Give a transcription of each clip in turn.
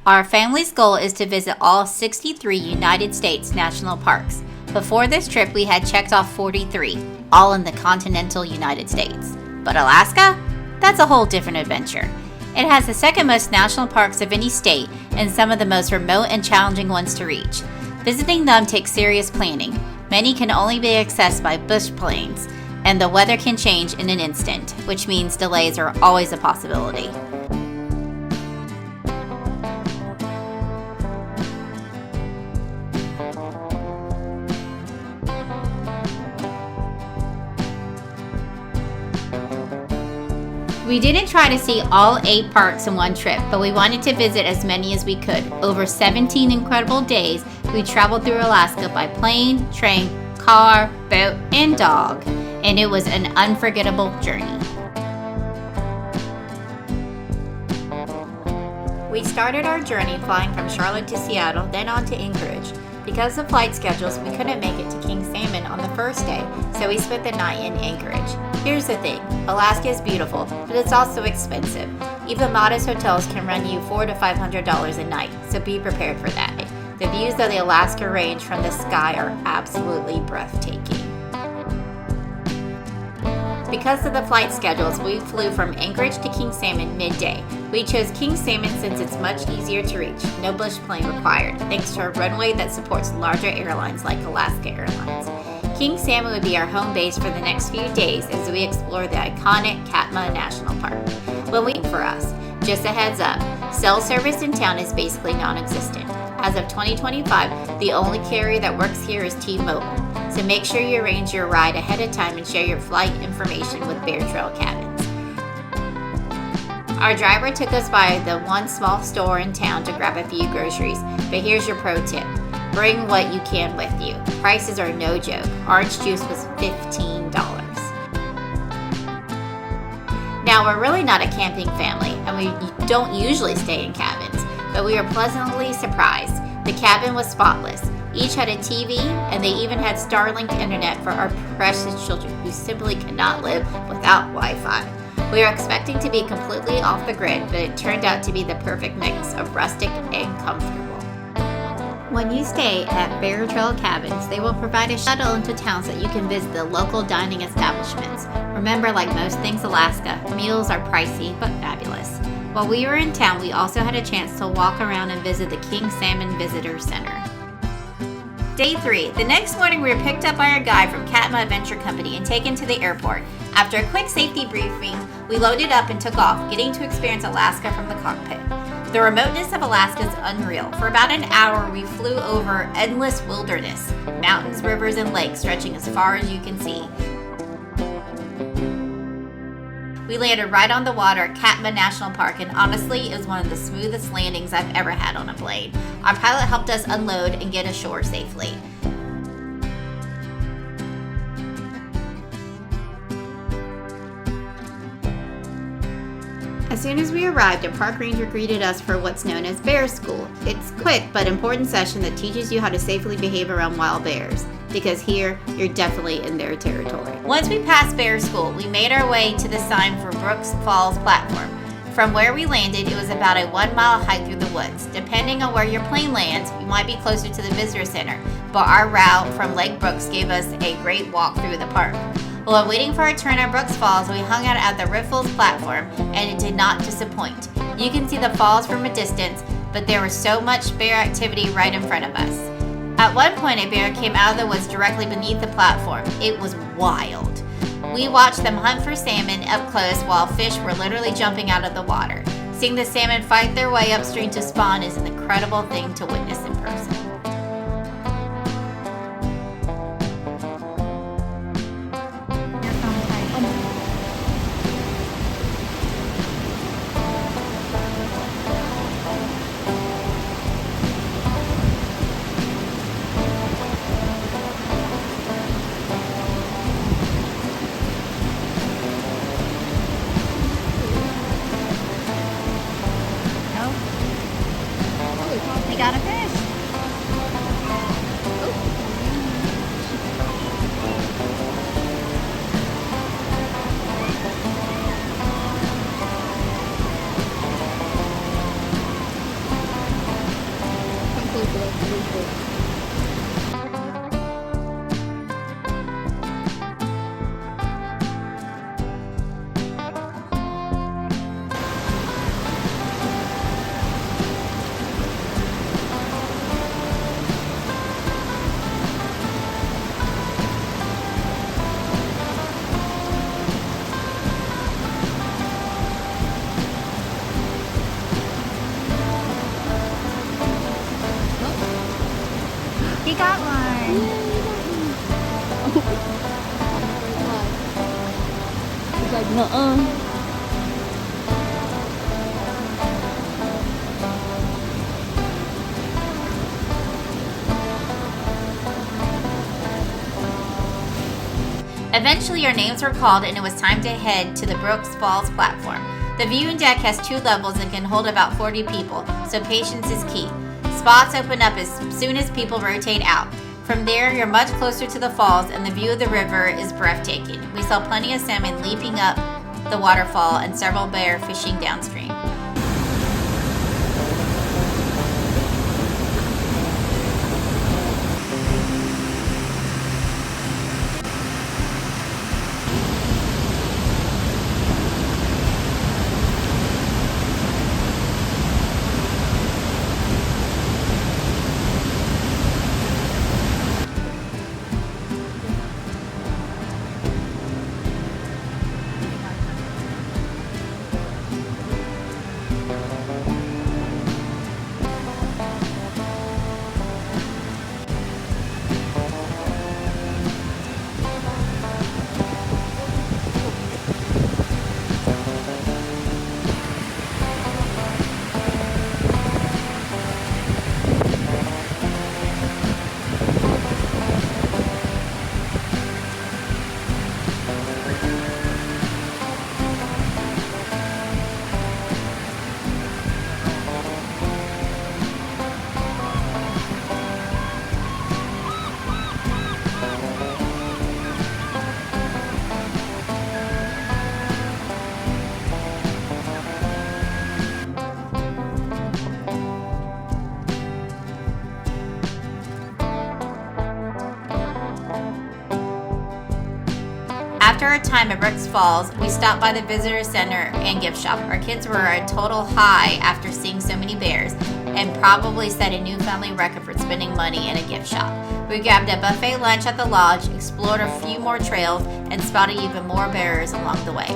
Our family's goal is to visit all 63 United States national parks. Before this trip, we had checked off 43, all in the continental United States. But Alaska? That's a whole different adventure. It has the second most national parks of any state and some of the most remote and challenging ones to reach. Visiting them takes serious planning. Many can only be accessed by bush planes, and the weather can change in an instant, which means delays are always a possibility. We didn't try to see all 8 parks in one trip, but we wanted to visit as many as we could. Over 17 incredible days, we traveled through Alaska by plane, train, car, boat, and dog, and it was an unforgettable journey. We started our journey flying from Charlotte to Seattle, then on to Anchorage. Because of flight schedules, we couldn't make it to King Salmon on the first day, so we spent the night in Anchorage. Here's the thing, Alaska is beautiful, but it's also expensive. Even modest hotels can run you $400 to $500 a night, so be prepared for that. The views of the Alaska Range from the sky are absolutely breathtaking. Because of the flight schedules, we flew from Anchorage to King Salmon midday. We chose King Salmon since it's much easier to reach, no bush plane required, thanks to a runway that supports larger airlines like Alaska Airlines. King Salmon would be our home base for the next few days as we explore the iconic Katmai National Park. Well, wait for us. Just a heads up, cell service in town is basically non-existent. As of 2025, the only carrier that works here is T-Mobile, so make sure you arrange your ride ahead of time and share your flight information with Bear Trail Cabins. Our driver took us by the one small store in town to grab a few groceries, but here's your pro tip. Bring what you can with you. Prices are no joke. Orange juice was $15. Now, we're really not a camping family, and we don't usually stay in cabins, but we were pleasantly surprised. The cabin was spotless. Each had a TV, and they even had Starlink internet for our precious children who simply cannot live without Wi-Fi. We were expecting to be completely off the grid, but it turned out to be the perfect mix of rustic and comfortable. When you stay at Bear Trail Cabins, they will provide a shuttle into town so that you can visit the local dining establishments. Remember, like most things Alaska, meals are pricey but fabulous. While we were in town, we also had a chance to walk around and visit the King Salmon Visitor Center. Day 3. The next morning, we were picked up by our guide from Katmai Adventure Company and taken to the airport. After a quick safety briefing, we loaded up and took off, getting to experience Alaska from the cockpit. The remoteness of Alaska is unreal. For about an hour, we flew over endless wilderness, mountains, rivers, and lakes stretching as far as you can see. We landed right on the water at Katmai National Park, and honestly, it was one of the smoothest landings I've ever had on a plane. Our pilot helped us unload and get ashore safely. As soon as we arrived, a park ranger greeted us for what's known as Bear School. It's a quick but important session that teaches you how to safely behave around wild bears, because here, you're definitely in their territory. Once we passed Bear School, we made our way to the sign for Brooks Falls platform. From where we landed, it was about a 1-mile hike through the woods. Depending on where your plane lands, you might be closer to the visitor center, but our route from Lake Brooks gave us a great walk through the park. While waiting for our turn at Brooks Falls, we hung out at the Riffles platform, and it did not disappoint. You can see the falls from a distance, but there was so much bear activity right in front of us. At one point, a bear came out of the woods directly beneath the platform. It was wild. We watched them hunt for salmon up close while fish were literally jumping out of the water. Seeing the salmon fight their way upstream to spawn is an incredible thing to witness in person. Got a fish. You got one. He's like, nuh-uh. Eventually our names were called and it was time to head to the Brooks Falls platform. The viewing deck has 2 levels and can hold about 40 people, so patience is key. Spots open up as soon as people rotate out. From there, you're much closer to the falls and the view of the river is breathtaking. We saw plenty of salmon leaping up the waterfall and several bear fishing downstream. After our time at Brooks Falls, we stopped by the visitor center and gift shop. Our kids were a total high after seeing so many bears and probably set a new family record for spending money in a gift shop. We grabbed a buffet lunch at the lodge, explored a few more trails, and spotted even more bears along the way.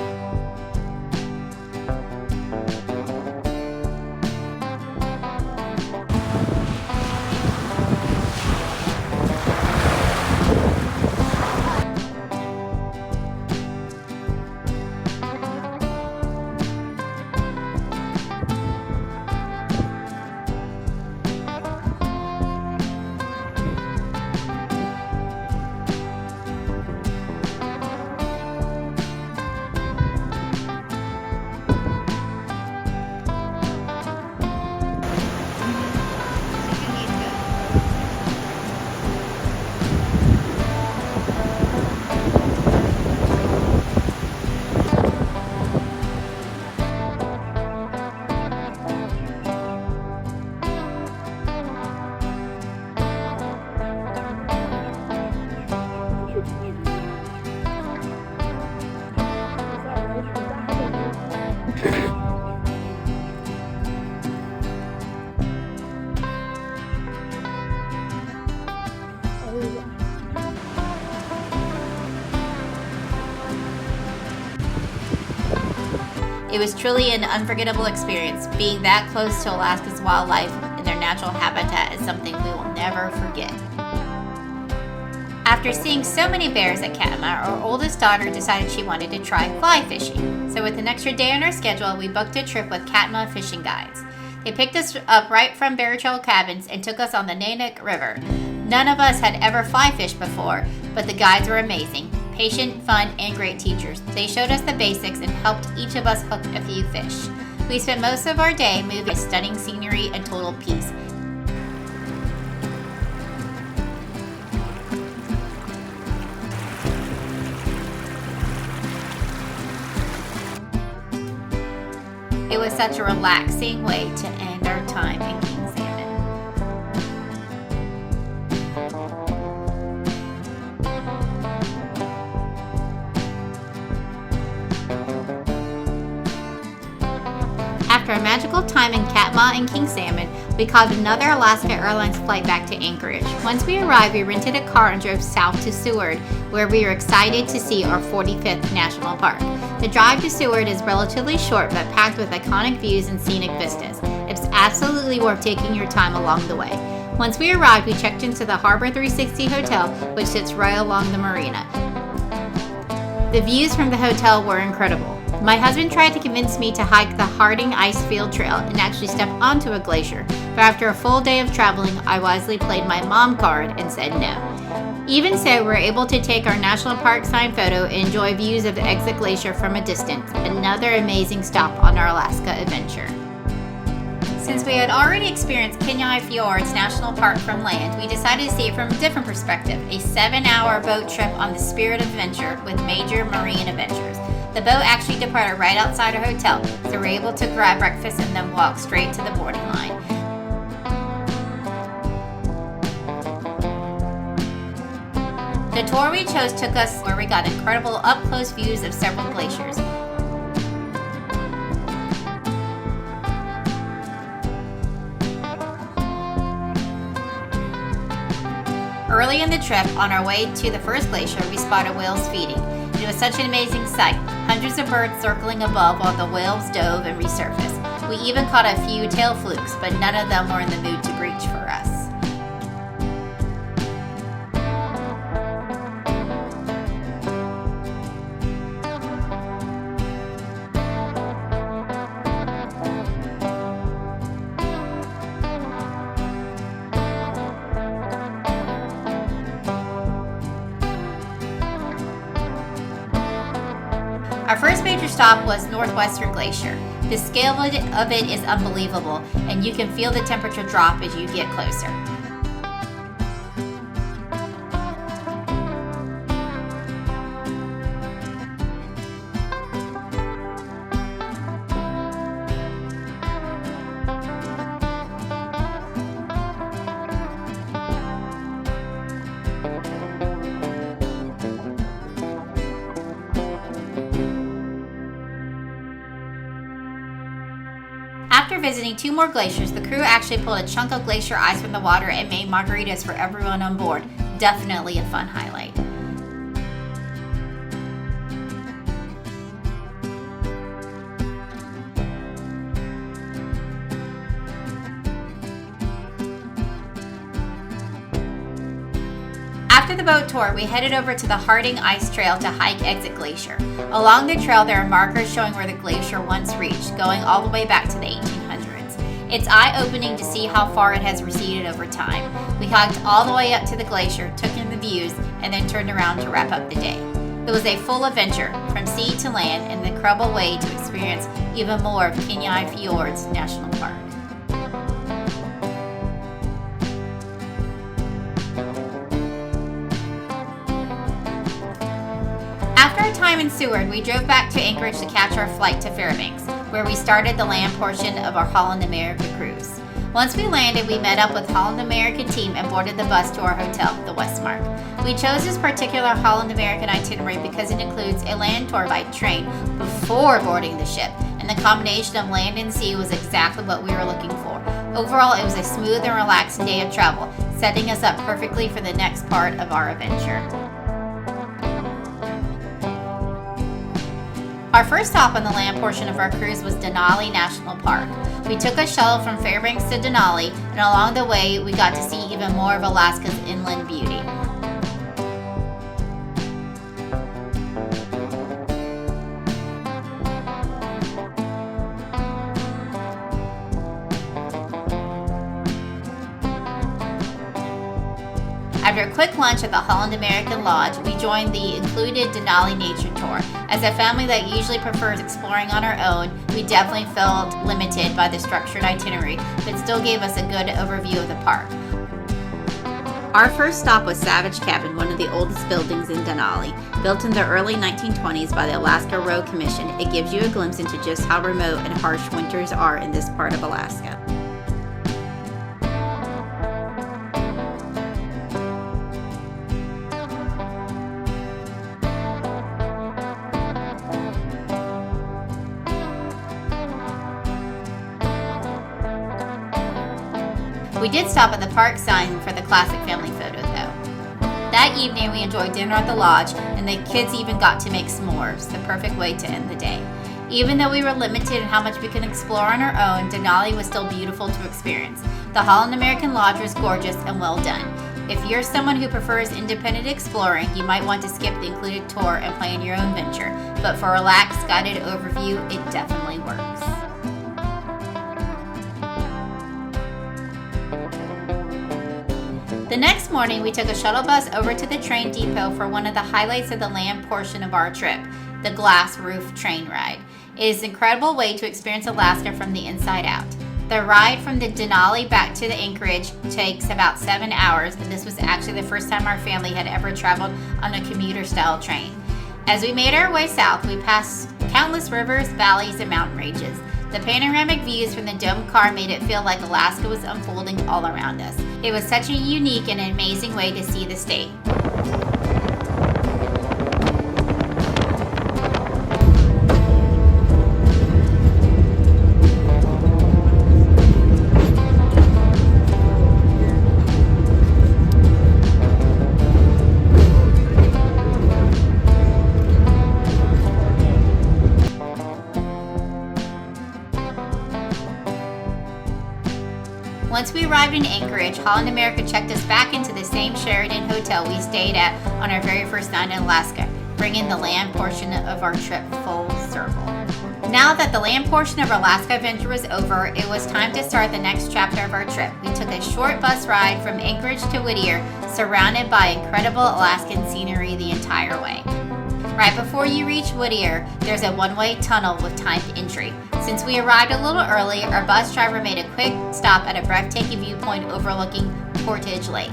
It was truly an unforgettable experience. Being that close to Alaska's wildlife and their natural habitat is something we will never forget. After seeing so many bears at Katmai, our oldest daughter decided she wanted to try fly fishing. So with an extra day on our schedule, we booked a trip with Katmai fishing guides. They picked us up right from Bear Trail Cabins and took us on the Naknek River. None of us had ever fly fished before, but the guides were amazing. Patient, fun, and great teachers. They showed us the basics and helped each of us hook a few fish. We spent most of our day moving stunning scenery and total peace. It was such a relaxing way to end our time in King Salmon. time in Katmai and King Salmon, we caught another Alaska Airlines flight back to Anchorage. Once we arrived, we rented a car and drove south to Seward, where we were excited to see our 45th National Park. The drive to Seward is relatively short but packed with iconic views and scenic vistas. It's absolutely worth taking your time along the way. Once we arrived, we checked into the Harbor 360 Hotel, which sits right along the marina. The views from the hotel were incredible. My husband tried to convince me to hike the Harding Ice Field Trail and actually step onto a glacier, but after a full day of traveling, I wisely played my mom card and said no. Even so, we were able to take our national park sign photo and enjoy views of the Exit Glacier from a distance, another amazing stop on our Alaska adventure. Since we had already experienced Kenai Fjords National Park from land, we decided to see it from a different perspective, a 7-hour boat trip on the Spirit of Adventure with major marine adventures. The boat actually departed right outside our hotel, so we were able to grab breakfast and then walk straight to the boarding line. The tour we chose took us where we got incredible up-close views of several glaciers. Early in the trip, on our way to the first glacier, we spotted whales feeding. It was such an amazing sight, hundreds of birds circling above while the whales dove and resurfaced. We even caught a few tail flukes, but none of them were in the mood to breach for us. Our first major stop was Northwestern Glacier. The scale of it is unbelievable, and you can feel the temperature drop as you get closer. After visiting 2 more glaciers, the crew actually pulled a chunk of glacier ice from the water and made margaritas for everyone on board. Definitely a fun highlight. After the boat tour, we headed over to the Harding Ice Trail to hike Exit Glacier. Along the trail, there are markers showing where the glacier once reached, going all the way back to the 1800s. It's eye-opening to see how far it has receded over time. We hiked all the way up to the glacier, took in the views, and then turned around to wrap up the day. It was a full adventure, from sea to land, and an incredible way to experience even more of Kenai Fjords National Park. After our time in Seward, we drove back to Anchorage to catch our flight to Fairbanks, where we started the land portion of our Holland America cruise. Once we landed, we met up with Holland America team and boarded the bus to our hotel, the Westmark. We chose this particular Holland American itinerary because it includes a land tour by train before boarding the ship, and the combination of land and sea was exactly what we were looking for. Overall, it was a smooth and relaxing day of travel, setting us up perfectly for the next part of our adventure. Our first stop on the land portion of our cruise was Denali National Park. We took a shuttle from Fairbanks to Denali, and along the way, we got to see even more of Alaska's inland beauty. After a quick lunch at the Holland American Lodge, we joined the included Denali Nature Tour. As a family that usually prefers exploring on our own, we definitely felt limited by the structured itinerary, but still gave us a good overview of the park. Our first stop was Savage Cabin, one of the oldest buildings in Denali. Built in the early 1920s by the Alaska Road Commission, it gives you a glimpse into just how remote and harsh winters are in this part of Alaska. We did stop at the park sign for the classic family photo though. That evening we enjoyed dinner at the lodge, and the kids even got to make s'mores, the perfect way to end the day. Even though we were limited in how much we could explore on our own, Denali was still beautiful to experience. The Holland American Lodge was gorgeous and well done. If you're someone who prefers independent exploring, you might want to skip the included tour and plan your own venture, but for a relaxed, guided overview, it definitely works. The next morning, we took a shuttle bus over to the train depot for one of the highlights of the land portion of our trip, the glass roof train ride. It is an incredible way to experience Alaska from the inside out. The ride from the Denali back to the Anchorage takes about 7 hours, and this was actually the first time our family had ever traveled on a commuter-style train. As we made our way south, we passed countless rivers, valleys, and mountain ranges. The panoramic views from the domed car made it feel like Alaska was unfolding all around us. It was such a unique and amazing way to see the state. Once we arrived in Anchorage, Holland America checked us back into the same Sheraton hotel we stayed at on our very first night in Alaska, bringing the land portion of our trip full circle. Now that the land portion of our Alaska adventure was over, it was time to start the next chapter of our trip. We took a short bus ride from Anchorage to Whittier, surrounded by incredible Alaskan scenery the entire way. Right before you reach Whittier, there's a one-way tunnel with timed entry. Since we arrived a little early, our bus driver made a quick stop at a breathtaking viewpoint overlooking Portage Lake.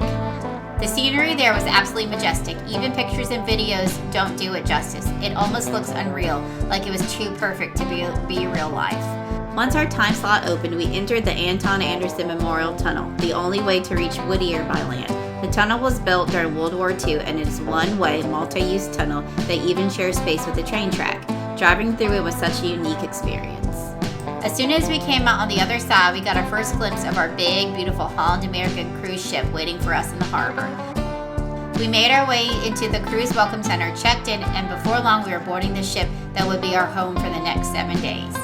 The scenery there was absolutely majestic. Even pictures and videos don't do it justice. It almost looks unreal, like it was too perfect to be real life. Once our time slot opened, we entered the Anton Anderson Memorial Tunnel, the only way to reach Whittier by land. The tunnel was built during World War II, and it is one-way, multi-use tunnel that even shares space with the train track. Driving through it was such a unique experience. As soon as we came out on the other side, we got our first glimpse of our big, beautiful Holland American cruise ship waiting for us in the harbor. We made our way into the cruise welcome center, checked in, and before long we were boarding the ship that would be our home for the next 7 days.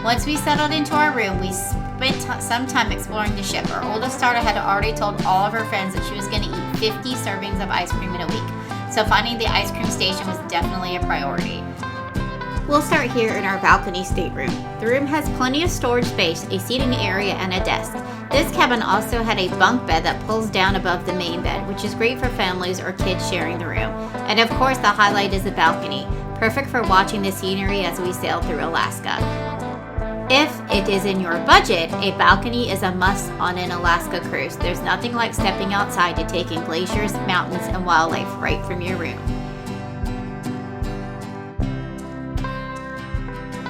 Once we settled into our room, we spent some time exploring the ship. Our oldest daughter had already told all of her friends that she was going to eat 50 servings of ice cream in a week, so finding the ice cream station was definitely a priority. We'll start here in our balcony stateroom. The room has plenty of storage space, a seating area, and a desk. This cabin also had a bunk bed that pulls down above the main bed, which is great for families or kids sharing the room. And of course, the highlight is the balcony, perfect for watching the scenery as we sail through Alaska. If it is in your budget, a balcony is a must on an Alaska cruise. There's nothing like stepping outside to take in glaciers, mountains, and wildlife right from your room.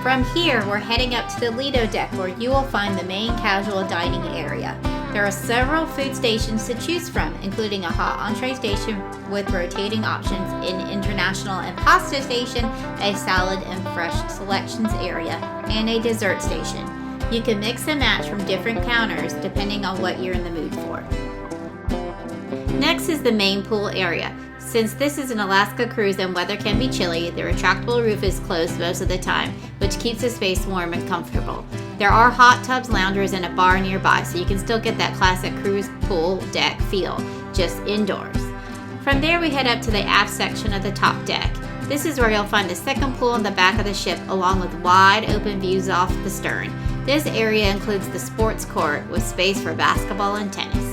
From here, we're heading up to the Lido deck where you will find the main casual dining area. There are several food stations to choose from, including a hot entree station with rotating options, an international and pasta station, a salad and fresh selections area, and a dessert station. You can mix and match from different counters depending on what you're in the mood for. Next is the main pool area. Since this is an Alaska cruise and weather can be chilly, the retractable roof is closed most of the time, which keeps the space warm and comfortable. There are hot tubs, loungers, and a bar nearby, so you can still get that classic cruise pool deck feel, just indoors. From there, we head up to the aft section of the top deck. This is where you'll find the second pool in the back of the ship, along with wide open views off the stern. This area includes the sports court with space for basketball and tennis.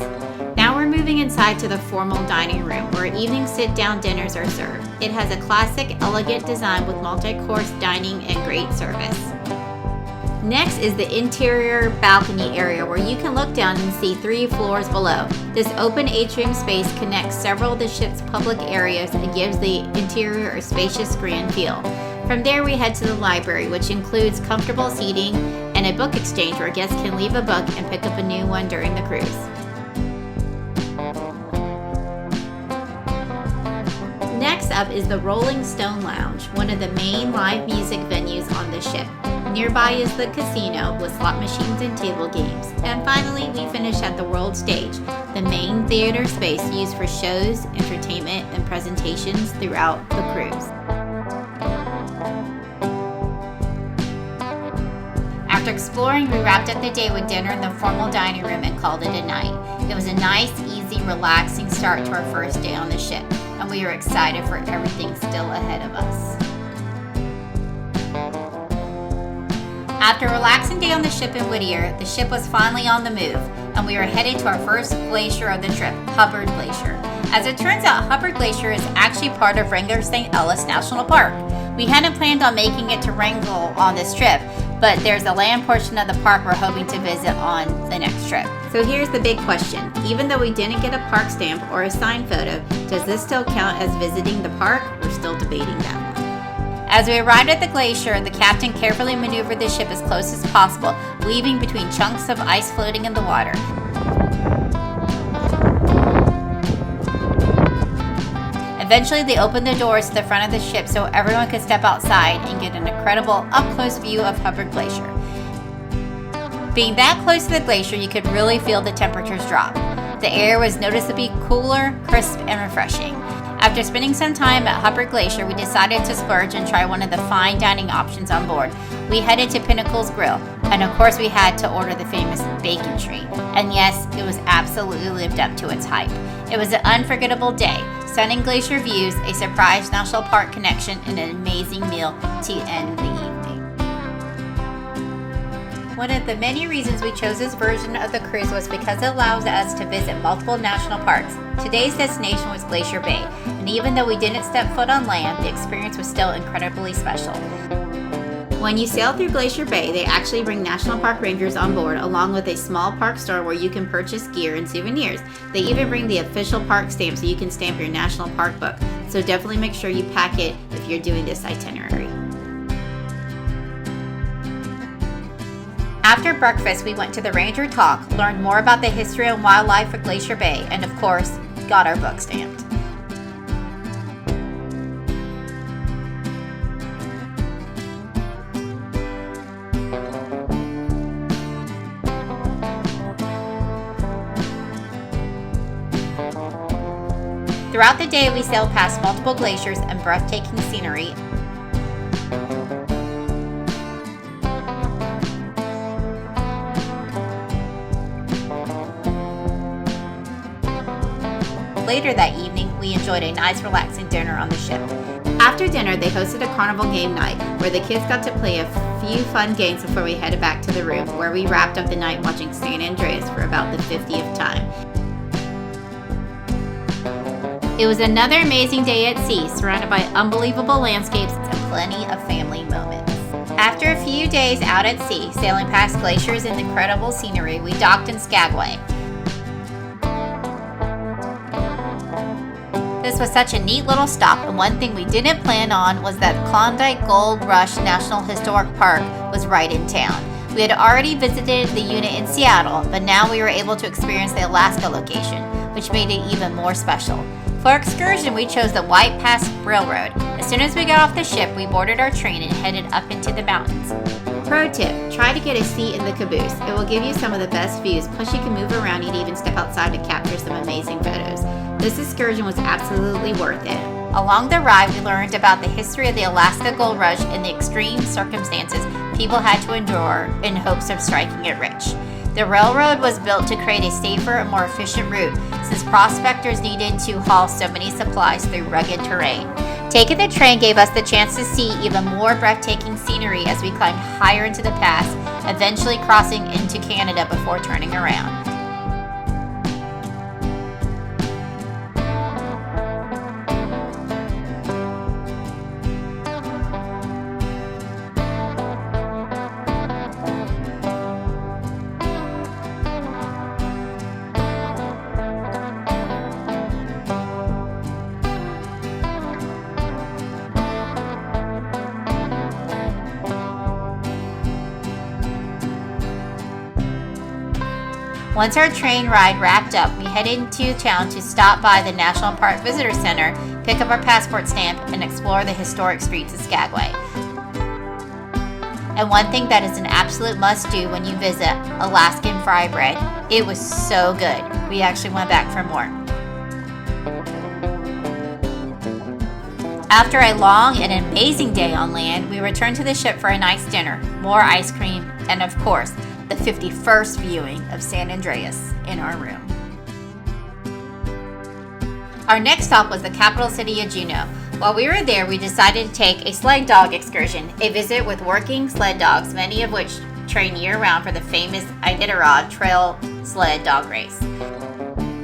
Now we're moving inside to the formal dining room where evening sit-down dinners are served. It has a classic, elegant design with multi-course dining and great service. Next is the interior balcony area where you can look down and see 3 floors below. This open atrium space connects several of the ship's public areas and gives the interior a spacious, grand feel. From there we head to the library, which includes comfortable seating and a book exchange where guests can leave a book and pick up a new one during the cruise. Next up is the Rolling Stone Lounge, one of the main live music venues on the ship. Nearby is the casino with slot machines and table games. And finally, we finish at the World Stage, the main theater space used for shows, entertainment, and presentations throughout the cruise. After exploring, we wrapped up the day with dinner in the formal dining room and called it a night. It was a nice, easy, relaxing start to our first day on the ship, and we are excited for everything still ahead of us. After a relaxing day on the ship in Whittier, the ship was finally on the move, and we were headed to our first glacier of the trip, Hubbard Glacier. As it turns out, Hubbard Glacier is actually part of Wrangell St. Elias National Park. We hadn't planned on making it to Wrangell on this trip, but there's a land portion of the park we're hoping to visit on the next trip. So here's the big question. Even though we didn't get a park stamp or a signed photo, does this still count as visiting the park? We're still debating that one. As we arrived at the glacier, the captain carefully maneuvered the ship as close as possible, weaving between chunks of ice floating in the water. Eventually, they opened the doors to the front of the ship so everyone could step outside and get an incredible up-close view of Hubbard Glacier. Being that close to the glacier, you could really feel the temperatures drop. The air was noticeably cooler, crisp, and refreshing. After spending some time at Hubbard Glacier, we decided to splurge and try one of the fine dining options on board. We headed to Pinnacle's Grill, and of course we had to order the famous bacon tree. And yes, it was absolutely lived up to its hype. It was an unforgettable day. Stunning glacier views, a surprise national park connection, and an amazing meal to end the evening. One of the many reasons we chose this version of the cruise was because it allows us to visit multiple national parks. Today's destination was Glacier Bay, and even though we didn't step foot on land, the experience was still incredibly special. When you sail through Glacier Bay, they actually bring National Park Rangers on board, along with a small park store where you can purchase gear and souvenirs. They even bring the official park stamp so you can stamp your national park book. So definitely make sure you pack it if you're doing this itinerary. After breakfast, we went to the Ranger Talk, learned more about the history and wildlife of Glacier Bay, and of course, got our book stamped. Throughout the day, we sailed past multiple glaciers and breathtaking scenery. Later that evening, we enjoyed a nice relaxing dinner on the ship. After dinner, they hosted a carnival game night where the kids got to play a few fun games before we headed back to the room, where we wrapped up the night watching San Andreas for about the 50th time. It was another amazing day at sea, surrounded by unbelievable landscapes and plenty of family moments. After a few days out at sea, sailing past glaciers and incredible scenery, we docked in Skagway. This was such a neat little stop, and one thing we didn't plan on was that Klondike Gold Rush National Historic Park was right in town. We had already visited the unit in Seattle, but now we were able to experience the Alaska location, which made it even more special. For our excursion, we chose the White Pass Railroad. As soon as we got off the ship, we boarded our train and headed up into the mountains. Pro tip, try to get a seat in the caboose. It will give you some of the best views, plus you can move around and even step outside to capture some amazing photos. This excursion was absolutely worth it. Along the ride, we learned about the history of the Alaska Gold Rush and the extreme circumstances people had to endure in hopes of striking it rich. The railroad was built to create a safer and more efficient route since prospectors needed to haul so many supplies through rugged terrain. Taking the train gave us the chance to see even more breathtaking scenery as we climbed higher into the pass, eventually crossing into Canada before turning around. Once our train ride wrapped up, we headed into town to stop by the National Park Visitor Center, pick up our passport stamp, and explore the historic streets of Skagway. And one thing that is an absolute must-do when you visit, Alaskan fry bread. It was so good. We actually went back for more. After a long and amazing day on land, we returned to the ship for a nice dinner, more ice cream, and of course, the 51st viewing of San Andreas in our room. Our next stop was the capital city of Juneau. While we were there, we decided to take a sled dog excursion, a visit with working sled dogs, many of which train year-round for the famous Iditarod Trail sled dog race.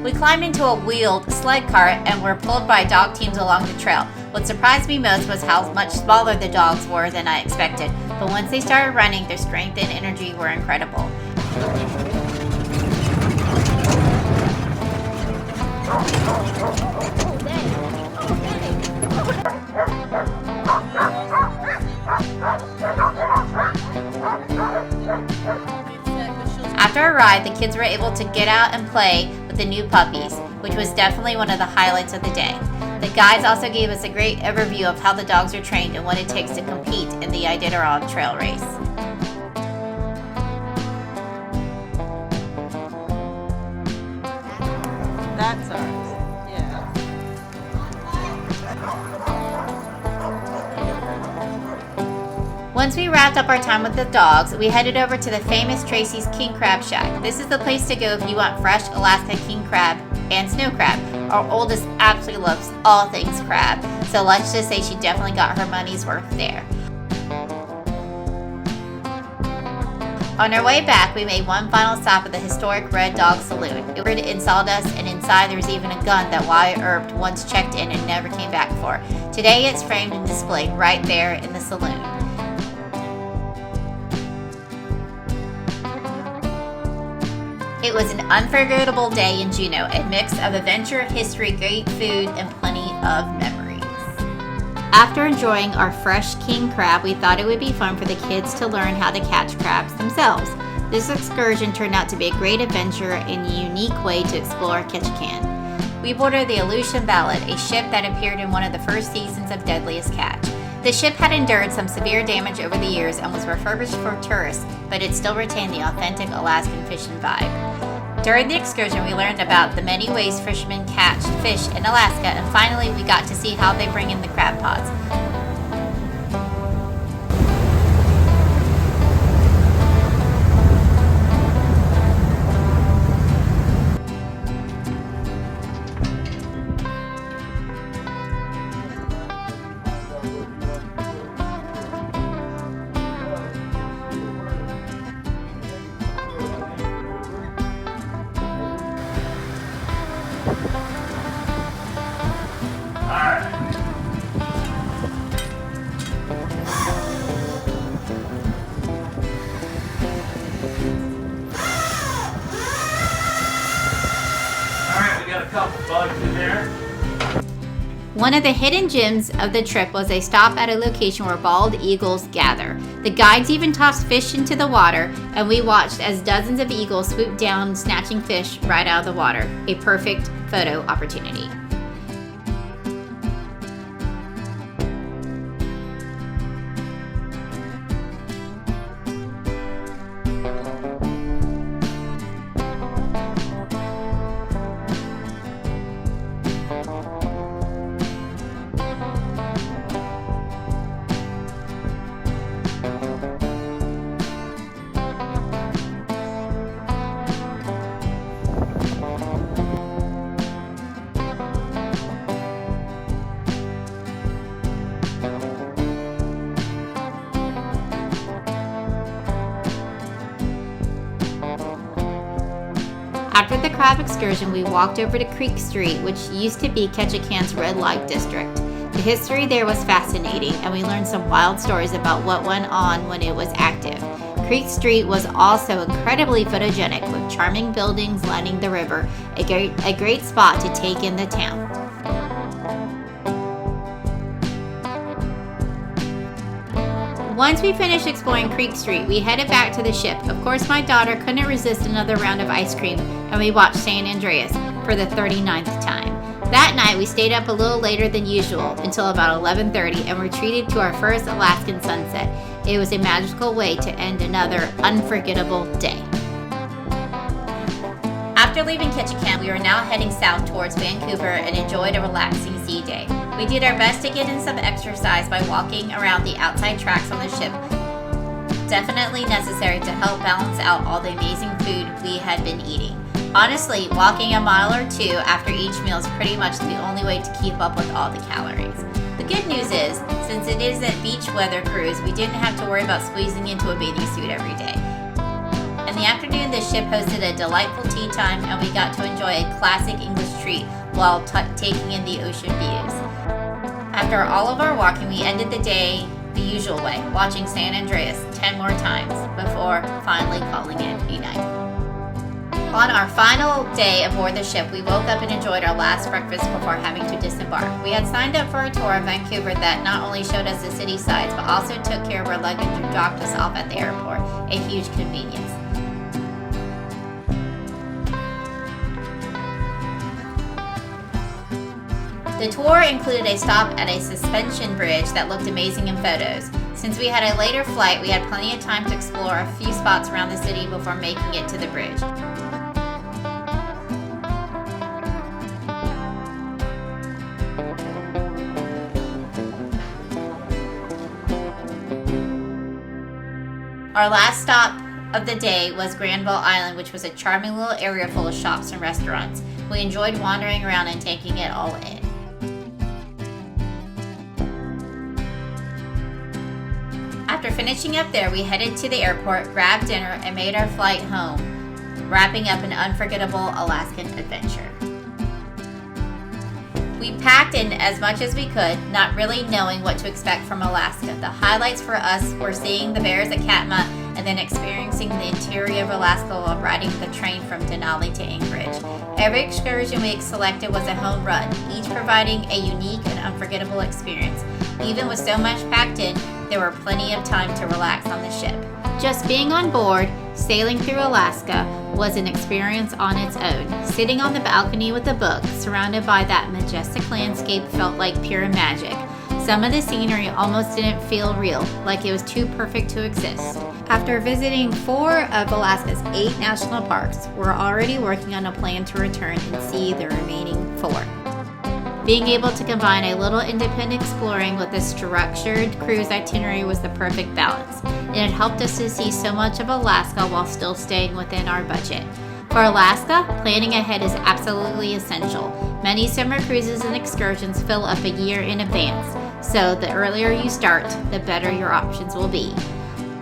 We climbed into a wheeled sled cart and were pulled by dog teams along the trail. What surprised me most was how much smaller the dogs were than I expected, but once they started running, their strength and energy were incredible. After our ride, the kids were able to get out and play with the new puppies, which was definitely one of the highlights of the day. The guides also gave us a great overview of how the dogs are trained and what it takes to compete in the Iditarod Trail race. That's ours. Yeah. Once we wrapped up our time with the dogs, we headed over to the famous Tracy's King Crab Shack. This is the place to go if you want fresh Alaska king crab and snow crab. Our oldest absolutely loves all things crab, so let's just say she definitely got her money's worth there. On our way back, we made one final stop at the historic Red Dog Saloon. It was in sawdust, and inside there was even a gun that Wyatt Earp once checked in and never came back for. Today it's framed and displayed right there in the saloon. It was an unforgettable day in Juneau, a mix of adventure, history, great food, and plenty of memories. After enjoying our fresh king crab, we thought it would be fun for the kids to learn how to catch crabs themselves. This excursion turned out to be a great adventure and a unique way to explore Ketchikan. We boarded the Aleutian Ballad, a ship that appeared in one of the first seasons of Deadliest Catch. The ship had endured some severe damage over the years and was refurbished for tourists, but it still retained the authentic Alaskan fishing vibe. During the excursion, we learned about the many ways fishermen catch fish in Alaska, and finally we got to see how they bring in the crab pots. One of the hidden gems of the trip was a stop at a location where bald eagles gather. The guides even tossed fish into the water, and we watched as dozens of eagles swooped down, snatching fish right out of the water. A perfect photo opportunity. After the crab excursion, we walked over to Creek Street, which used to be Ketchikan's red light district. The history there was fascinating, and we learned some wild stories about what went on when it was active. Creek Street was also incredibly photogenic, with charming buildings lining the river, a great spot to take in the town. Once we finished exploring Creek Street, we headed back to the ship. Of course, my daughter couldn't resist another round of ice cream, and we watched San Andreas for the 39th time. That night, we stayed up a little later than usual until about 11:30 and were treated to our first Alaskan sunset. It was a magical way to end another unforgettable day. After leaving Ketchikan, we were now heading south towards Vancouver and enjoyed a relaxing sea day. We did our best to get in some exercise by walking around the outside tracks on the ship. Definitely necessary to help balance out all the amazing food we had been eating. Honestly, walking a mile or two after each meal is pretty much the only way to keep up with all the calories. The good news is, since it is a beach weather cruise, we didn't have to worry about squeezing into a bathing suit every day. In the afternoon, the ship hosted a delightful tea time and we got to enjoy a classic English treat while taking in the ocean views. After all of our walking, we ended the day the usual way, watching San Andreas 10 more times before finally calling it a night. On our final day aboard the ship, we woke up and enjoyed our last breakfast before having to disembark. We had signed up for a tour of Vancouver that not only showed us the city sights, but also took care of our luggage and dropped us off at the airport, a huge convenience. The tour included a stop at a suspension bridge that looked amazing in photos. Since we had a later flight, we had plenty of time to explore a few spots around the city before making it to the bridge. Our last stop of the day was Granville Island, which was a charming little area full of shops and restaurants. We enjoyed wandering around and taking it all in. After finishing up there, we headed to the airport, grabbed dinner, and made our flight home, wrapping up an unforgettable Alaskan adventure. We packed in as much as we could, not really knowing what to expect from Alaska. The highlights for us were seeing the bears at Katmai and then experiencing the interior of Alaska while riding the train from Denali to Anchorage. Every excursion we selected was a home run, each providing a unique and unforgettable experience. Even with so much packed in, there were plenty of time to relax on the ship. Just being on board, sailing through Alaska, was an experience on its own. Sitting on the balcony with a book, surrounded by that majestic landscape, felt like pure magic. Some of the scenery almost didn't feel real, like it was too perfect to exist. After visiting 4 of Alaska's 8 national parks, we're already working on a plan to return and see the remaining 4. Being able to combine a little independent exploring with a structured cruise itinerary was the perfect balance. It helped us to see so much of Alaska while still staying within our budget. For Alaska, planning ahead is absolutely essential. Many summer cruises and excursions fill up a year in advance, so the earlier you start, the better your options will be.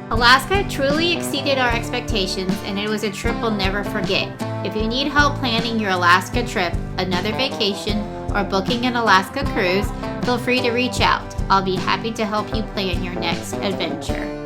Alaska truly exceeded our expectations, and it was a trip we'll never forget. If you need help planning your Alaska trip, another vacation, or booking an Alaska cruise, feel free to reach out. I'll be happy to help you plan your next adventure.